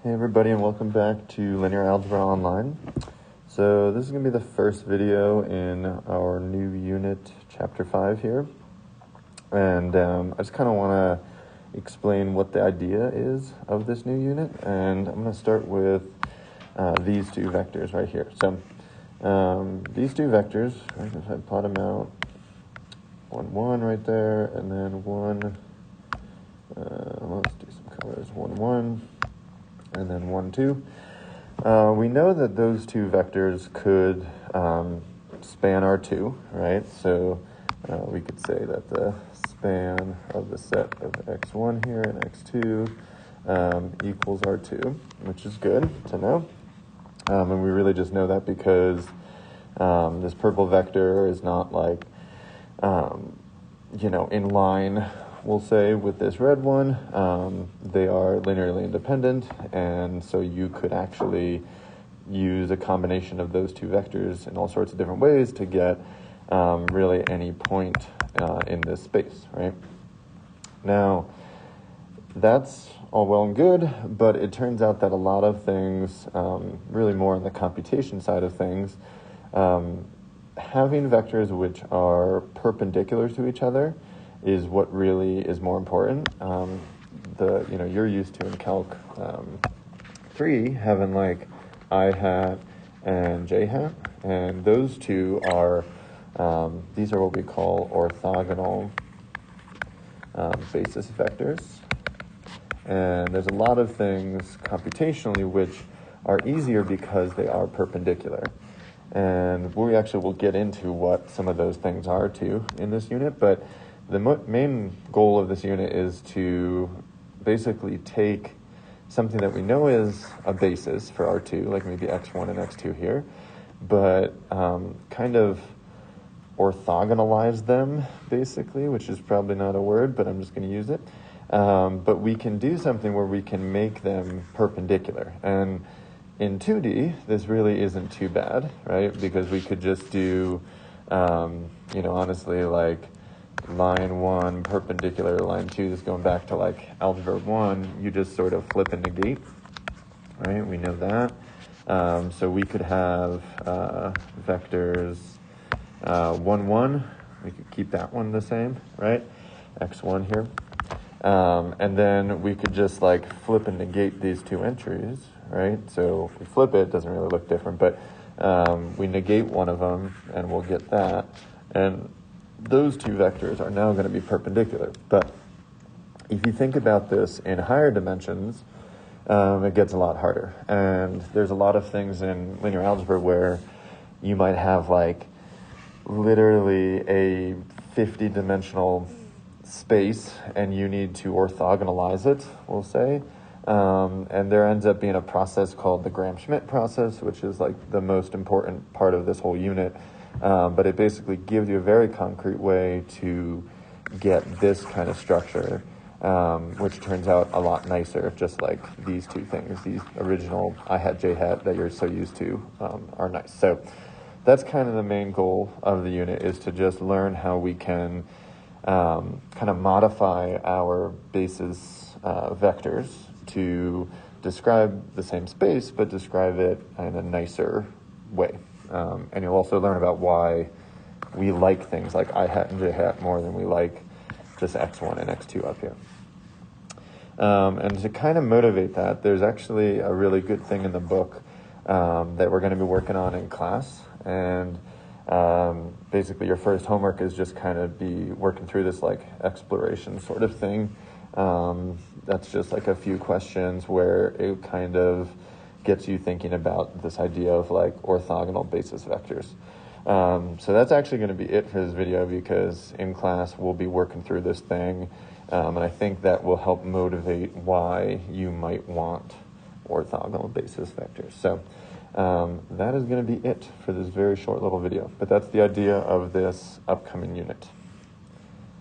Hey everybody, and welcome back to Linear Algebra Online. So this is going to be the first video in our new unit, Chapter 5 here. And I just kind of want to explain what the idea is of this new unit. And I'm going to start with these two vectors right here. So these two vectors, right, if I plot them out, 1, 1 right there, and then 1, let's do some colors, 1, 1. And then 1, 2. We know that those two vectors could span R2, right? So we could say that the span of the set of x1 here and x2 equals R2, which is good to know. And we really just know that because this purple vector is not like, in line, we'll say, with this red one. They are linearly independent, and so you could actually use a combination of those two vectors in all sorts of different ways to get really any point in this space, right? Now, that's all well and good, but it turns out that a lot of things, really more on the computation side of things, having vectors which are perpendicular to each other is what really is more important. You're used to in Calc 3 having like I hat and j hat, and those two are these are what we call orthogonal basis vectors. And there's a lot of things computationally which are easier because they are perpendicular. And we actually will get into what some of those things are too in this unit, but the main goal of this unit is to basically take something that we know is a basis for R2, like maybe x1 and x2 here, but kind of orthogonalize them, basically, which is probably not a word, but I'm just going to use it. But we can do something where we can make them perpendicular. And in 2D, this really isn't too bad, right? Because we could just do, honestly, like, line 1 perpendicular to line 2, just going back to like Algebra 1, you just sort of flip and negate, right? We know that. So we could have vectors 1, 1. We could keep that one the same, right? x1 here. And then we could just like flip and negate these two entries, right? So if we flip it, it doesn't really look different, but we negate one of them and we'll get that. And those two vectors are now going to be perpendicular. But if you think about this in higher dimensions, it gets a lot harder. And there's a lot of things in linear algebra where you might have like literally a 50-dimensional space and you need to orthogonalize it, we'll say. And there ends up being a process called the Gram-Schmidt process, which is like the most important part of this whole unit. But it basically gives you a very concrete way to get this kind of structure, which turns out a lot nicer, just like these two things. These original I hat, j hat that you're so used to are nice. So that's kind of the main goal of the unit, is to just learn how we can kind of modify our basis vectors to describe the same space, but describe it in a nicer way. And you'll also learn about why we like things like I hat and j hat more than we like just x1 and x2 up here. And to kind of motivate that, there's actually a really good thing in the book that we're going to be working on in class. And basically your first homework is just kind of be working through this like exploration sort of thing. That's just like a few questions where it kind of gets you thinking about this idea of like orthogonal basis vectors. So that's actually going to be it for this video, because in class we'll be working through this thing, and I think that will help motivate why you might want orthogonal basis vectors. So that is going to be it for this very short little video, but that's the idea of this upcoming unit.